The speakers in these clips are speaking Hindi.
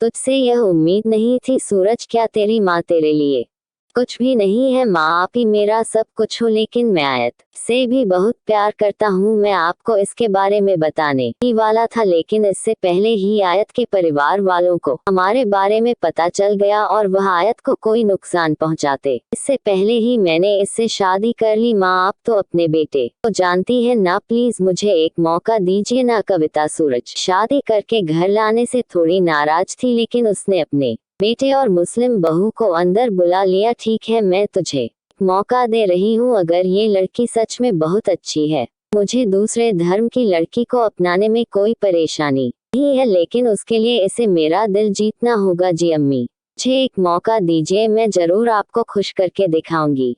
तुझसे यह उम्मीद नहीं थी सूरज, क्या तेरी माँ तेरे लिए कुछ भी नहीं है। माँ आप ही मेरा सब कुछ हो, लेकिन मैं आयत से भी बहुत प्यार करता हूँ। मैं आपको इसके बारे में बताने ही वाला था, लेकिन इससे पहले ही आयत के परिवार वालों को हमारे बारे में पता चल गया और वह आयत को कोई नुकसान पहुँचाते इससे पहले ही मैंने इससे शादी कर ली। माँ आप तो अपने बेटे को जानती है ना, प्लीज मुझे एक मौका दीजिए ना। कविता सूरज शादी करके घर लाने से थोड़ी नाराज थी, लेकिन उसने अपने बेटे और मुस्लिम बहू को अंदर बुला लिया। ठीक है, मैं तुझे मौका दे रही हूँ, अगर ये लड़की सच में बहुत अच्छी है, मुझे दूसरे धर्म की लड़की को अपनाने में कोई परेशानी नहीं है, लेकिन उसके लिए इसे मेरा दिल जीतना होगा। जी अम्मी, मुझे एक मौका दीजिए, मैं जरूर आपको खुश करके दिखाऊंगी।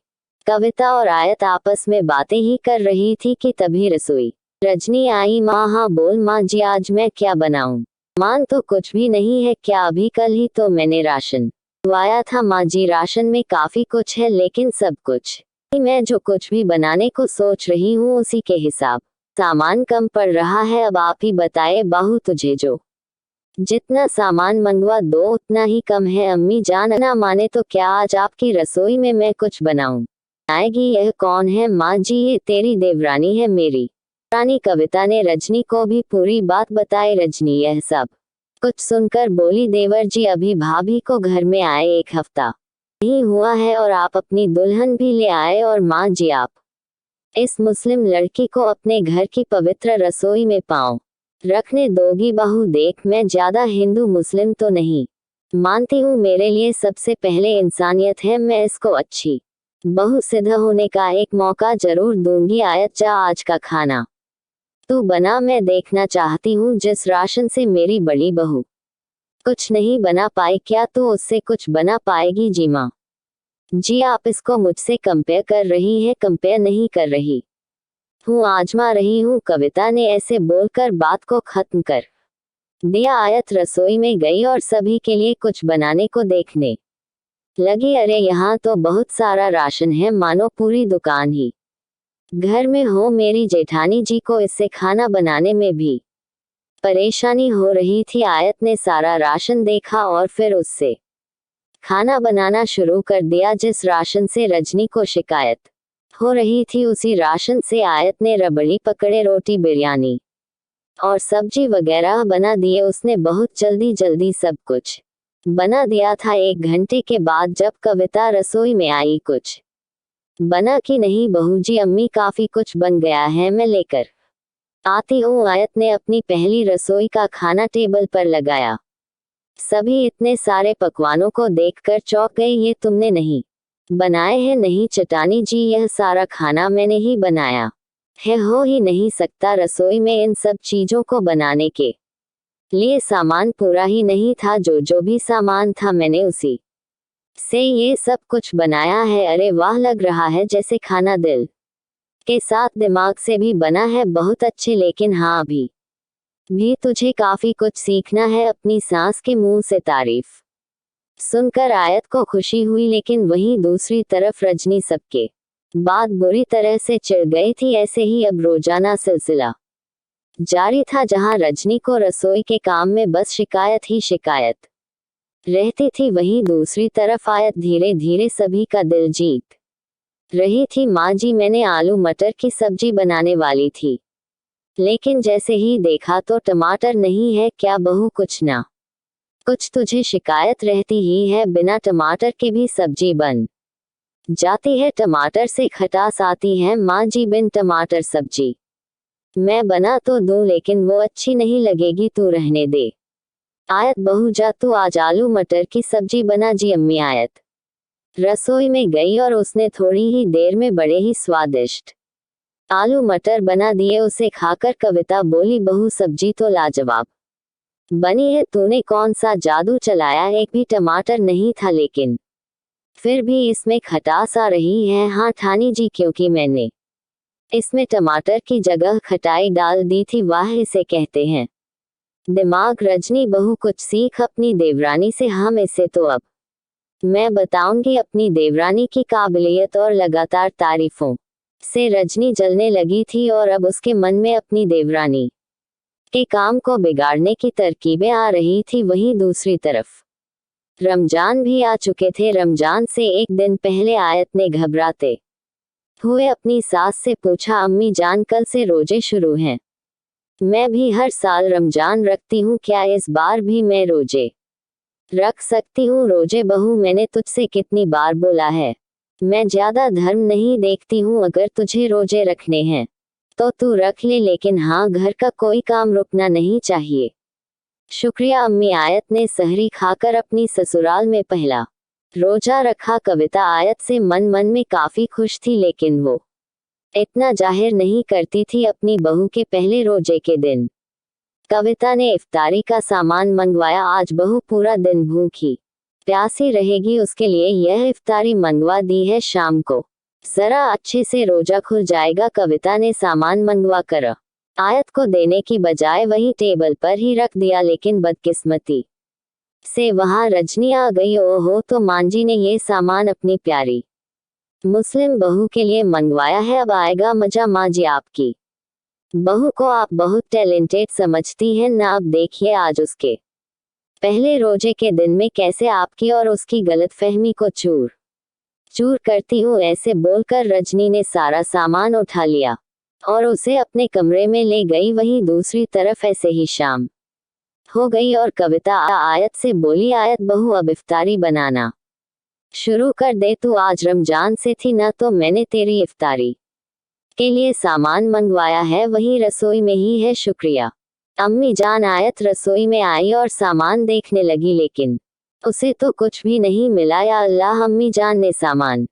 कविता और आयत आपस में बातें ही कर रही थी कि तभी रसोई रजनी आई। माँ हाँ बोल माँ जी, आज मैं क्या बनाऊं? मान तो कुछ भी नहीं है, क्या अभी कल ही तो मैंने राशन मंगवाया था। माँ जी राशन में काफी कुछ है, लेकिन सब कुछ नहीं। मैं जो कुछ भी बनाने को सोच रही हूँ उसी के हिसाब सामान कम पड़ रहा है। अब आप ही बताए बहू, तुझे जो जितना सामान मंगवा दो उतना ही कम है। अम्मी जान ना माने तो क्या आज आपकी रसोई में मैं कुछ बनाऊं? आएगी। यह कौन है? माँ जी ये तेरी देवरानी है, मेरी रानी। कविता ने रजनी को भी पूरी बात बताई। रजनी यह सब कुछ सुनकर बोली, देवर जी अभी भाभी को घर में आए 1 हफ्ता नहीं हुआ है और आप अपनी दुल्हन भी ले आए, और माँ जी आप इस मुस्लिम लड़की को अपने घर की पवित्र रसोई में पांव रखने दोगी? बहू देख, मैं ज्यादा हिंदू मुस्लिम तो नहीं मानती हूँ, मेरे लिए सबसे पहले इंसानियत है। मैं इसको अच्छी बहू सिद्ध होने का एक मौका जरूर दूंगी। आयत जा आज का खाना तू बना, मैं देखना चाहती हूँ जिस राशन से मेरी बड़ी बहू कुछ नहीं बना पाई, क्या तू उससे कुछ बना पाएगी? जी माँ जी, आप इसको मुझसे कंपेयर कर रही है? कंपेयर नहीं कर रही हूँ, आजमा रही हूँ। कविता ने ऐसे बोलकर बात को खत्म कर दिया। आयत रसोई में गई और सभी के लिए कुछ बनाने को देखने लगी। अरे यहाँ तो बहुत सारा राशन है, मानो पूरी दुकान ही घर में हो। मेरी जेठानी जी को इससे खाना बनाने में भी परेशानी हो रही थी। आयत ने सारा राशन देखा और फिर उससे खाना बनाना शुरू कर दिया। जिस राशन से रजनी को शिकायत हो रही थी, उसी राशन से आयत ने रबड़ी पकड़े रोटी बिरयानी और सब्जी वगैरह बना दिए। उसने बहुत जल्दी जल्दी सब कुछ बना दिया था। 1 घंटे के बाद जब कविता रसोई में आई, कुछ बना कि नहीं? बहू जी अम्मी काफी कुछ बन गया है, मैं लेकर आती हूँ। आयत ने अपनी पहली रसोई का खाना टेबल पर लगाया। सभी इतने सारे पकवानों को देखकर चौंक गए। ये तुमने नहीं बनाए हैं? नहीं चटानी जी, यह सारा खाना मैंने ही बनाया है। हो ही नहीं सकता, रसोई में इन सब चीजों को बनाने के लिए सामान पूरा ही नहीं था। जो भी सामान था मैंने उसी से ये सब कुछ बनाया है। अरे वाह, लग रहा है जैसे खाना दिल के साथ दिमाग से भी बना है। बहुत अच्छे, लेकिन हाँ अभी भी तुझे काफी कुछ सीखना है। अपनी सास के मुंह से तारीफ सुनकर आयत को खुशी हुई, लेकिन वहीं दूसरी तरफ रजनी सबके बात बुरी तरह से चिढ़ गई थी। ऐसे ही अब रोजाना सिलसिला जारी था, जहां रजनी को रसोई के काम में बस शिकायत ही शिकायत रहती थी। वहीं दूसरी तरफ आयत धीरे धीरे सभी का दिल जीत रही थी। माँ जी मैंने आलू मटर की सब्जी बनाने वाली थी, लेकिन जैसे ही देखा तो टमाटर नहीं है। क्या बहू कुछ ना कुछ तुझे शिकायत रहती ही है? बिना टमाटर के भी सब्जी बन जाती है, टमाटर से खटास आती है। माँ जी बिन टमाटर सब्जी मैं बना तो दूं, लेकिन वो अच्छी नहीं लगेगी, तू रहने दे। आयत बहू जा, तू आज आलू मटर की सब्जी बना। जी अम्मी। आयत रसोई में गई और उसने थोड़ी ही देर में बड़े ही स्वादिष्ट आलू मटर बना दिए। उसे खाकर कविता बोली, बहू सब्जी तो लाजवाब बनी है, तूने कौन सा जादू चलाया? एक भी टमाटर नहीं था, लेकिन फिर भी इसमें खटास आ रही है। हाँ ठानी जी, क्योंकि मैंने इसमें टमाटर की जगह खटाई डाल दी थी। वाह, इसे कहते हैं दिमाग। रजनी बहू कुछ सीख अपनी देवरानी से। हम इसे तो अब मैं बताऊंगी अपनी देवरानी की काबिलियत। और लगातार तारीफों से रजनी जलने लगी थी और अब उसके मन में अपनी देवरानी के काम को बिगाड़ने की तरकीबें आ रही थी, वहीं दूसरी तरफ रमजान भी आ चुके थे। रमजान से एक दिन पहले आयत ने घबराते हुए अपनी सास से पूछा, अम्मी जान कल से रोजे शुरू हैं। मैं भी हर साल रमजान रखती हूँ, क्या इस बार भी मैं रोजे रख सकती हूँ? रोजे बहू, मैंने तुझसे कितनी बार बोला है, मैं ज्यादा धर्म नहीं देखती हूँ, अगर तुझे रोजे रखने हैं तो तू रख ले, लेकिन हाँ, घर का कोई काम रुकना नहीं चाहिए। शुक्रिया अम्मी। आयत ने सहरी खाकर अपनी ससुराल में पहला रोजा रखा। कविता आयत से मन मन में काफी खुश थी, लेकिन वो इतना जाहिर नहीं करती थी। अपनी बहू के पहले रोजे के दिन कविता ने इफ्तारी का सामान मंगवाया। आज बहू पूरा दिन भूखी प्यासी रहेगी, उसके लिए यह इफ्तारी मंगवा दी है। शाम को जरा अच्छे से रोजा खुल जाएगा। कविता ने सामान मंगवा कर आयत को देने की बजाय वही टेबल पर ही रख दिया, लेकिन बदकिस्मती से वहां रजनी आ गई। ओहो, तो मांझी ने ये सामान अपनी प्यारी मुस्लिम बहू के लिए मंगवाया है, अब आएगा मजा। माँ जी, आपकी बहू को आप बहुत टैलेंटेड समझती हैं ना। अब देखिए आज उसके पहले रोजे के दिन में कैसे आपकी और उसकी गलतफहमी को चूर चूर करती हूँ। ऐसे बोलकर रजनी ने सारा सामान उठा लिया और उसे अपने कमरे में ले गई। वहीं दूसरी तरफ ऐसे ही शाम हो गई और कविता आयत से बोली, आयत बहू अब इफ्तारी बनाना शुरू कर दे, तू आज रमजान से थी ना, तो मैंने तेरी इफ्तारी के लिए सामान मंगवाया है, वही रसोई में ही है। शुक्रिया अम्मी जान। आयत रसोई में आई और सामान देखने लगी, लेकिन उसे तो कुछ भी नहीं मिला। या अल्लाह, अम्मी जान ने सामान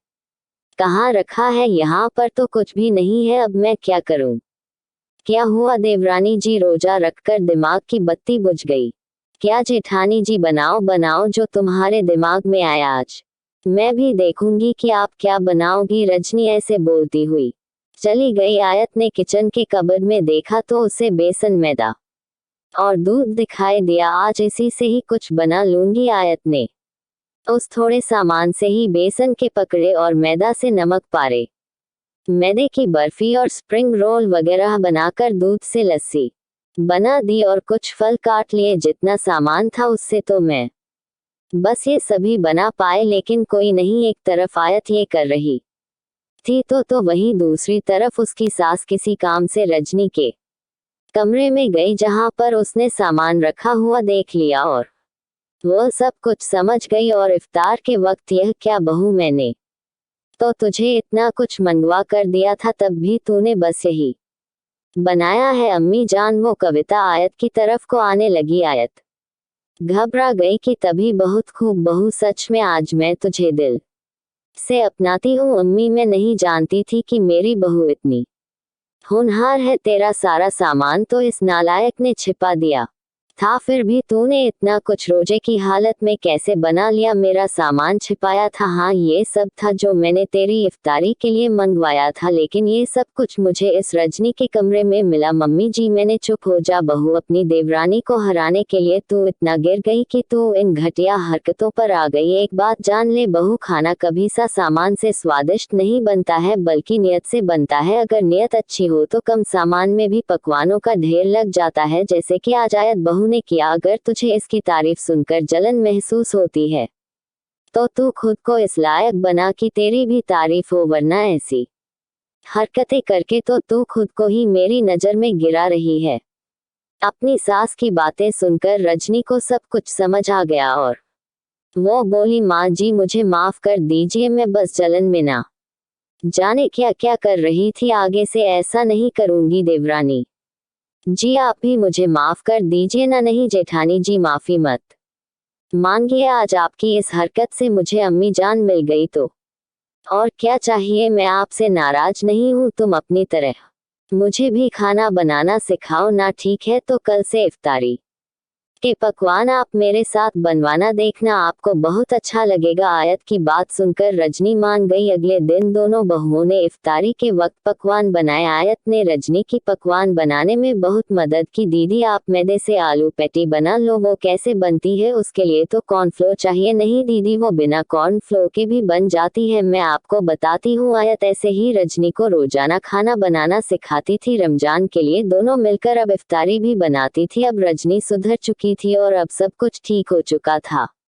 कहाँ रखा है? यहाँ पर तो कुछ भी नहीं है, अब मैं क्या करूँ? क्या हुआ देवरानी जी? रोजा रखकर दिमाग की बत्ती बुझ गई क्या? जेठानी जी, बनाओ बनाओ जो तुम्हारे दिमाग में आया, आज मैं भी देखूंगी कि आप क्या बनाओगी। रजनी ऐसे बोलती हुई चली गई। आयत ने किचन के कबर्ड में देखा तो उसे बेसन, मैदा और दूध दिखाई दिया। आज इसी से ही कुछ बना लूंगी। आयत ने उस थोड़े सामान से ही बेसन के पकड़े और मैदा से नमक पारे, मैदे की बर्फी और स्प्रिंग रोल वगैरह बनाकर दूध से लस्सी बना दी और कुछ फल काट लिए। जितना सामान था उससे तो मैं बस ये सभी बना पाए, लेकिन कोई नहीं। एक तरफ आयत ये कर रही थी तो वहीं दूसरी तरफ उसकी सास किसी काम से रजनी के कमरे में गई, जहां पर उसने सामान रखा हुआ देख लिया और वो सब कुछ समझ गई। और इफ्तार के वक्त, यह क्या बहू, मैंने तो तुझे इतना कुछ मंगवा कर दिया था, तब भी तूने बस यही बनाया है? अम्मी जान, वो कविता आयत की तरफ को आने लगी। आयत घबरा गई कि तभी, बहुत खूब बहू, सच में आज मैं तुझे दिल से अपनाती हूँ। अम्मी, मैं नहीं जानती थी कि मेरी बहू इतनी होनहार है। तेरा सारा सामान तो इस नालायक ने छिपा दिया था, फिर भी तूने इतना कुछ रोजे की हालत में कैसे बना लिया? मेरा सामान छिपाया था? हाँ, ये सब था जो मैंने तेरी इफ्तारी के लिए मंगवाया था, लेकिन ये सब कुछ मुझे इस रजनी के कमरे में मिला। मम्मी जी, मैंने चुप हो जा बहू, अपनी देवरानी को हराने के लिए तू इतना गिर गई कि तू इन घटिया हरकतों पर आ गई। एक बात जान ले बहू, खाना कभी सा सामान से स्वादिष्ट नहीं बनता है, बल्कि नियत से बनता है। अगर नियत अच्छी हो तो कम सामान में भी पकवानों का ढेर लग जाता है, जैसे कि आज आयत बहू ने किया। अगर तुझे इसकी तारीफ सुनकर जलन महसूस होती है तो तू खुद को इस लायक बना कि तेरी भी तारीफ हो, वरना ऐसी हरकतें करके तो तू खुद को ही मेरी नजर में गिरा रही है। अपनी सास की बातें सुनकर रजनी को सब कुछ समझ आ गया और वो बोली, माँ जी मुझे माफ कर दीजिए, मैं बस जलन में ना जाने क्या क्या कर रही थी, आगे से ऐसा नहीं करूंगी। देवरानी जी, आप भी मुझे माफ कर दीजिए ना। नहीं जेठानी जी, माफी मत मांगिए, आज आपकी इस हरकत से मुझे अम्मी जान मिल गई तो और क्या चाहिए। मैं आपसे नाराज नहीं हूँ, तुम अपनी तरह मुझे भी खाना बनाना सिखाओ ना। ठीक है, तो कल से इफ्तारी के पकवान आप मेरे साथ बनवाना, देखना आपको बहुत अच्छा लगेगा। आयत की बात सुनकर रजनी मान गई। अगले दिन दोनों बहुओं ने इफ्तारी के वक्त पकवान बनाए। आयत ने रजनी की पकवान बनाने में बहुत मदद की। दीदी आप मैदे से आलू पैटी बना लो। वो कैसे बनती है? उसके लिए तो कॉर्नफ्लोर चाहिए। नहीं दीदी, वो बिना कॉर्नफ्लोर के भी बन जाती है, मैं आपको बताती हूँ। आयत ऐसे ही रजनी को रोजाना खाना बनाना सिखाती थी। रमजान के लिए दोनों मिलकर अब इफ्तारी भी बनाती थी। अब रजनी सुधर चुकी थी और अब सब कुछ ठीक हो चुका था।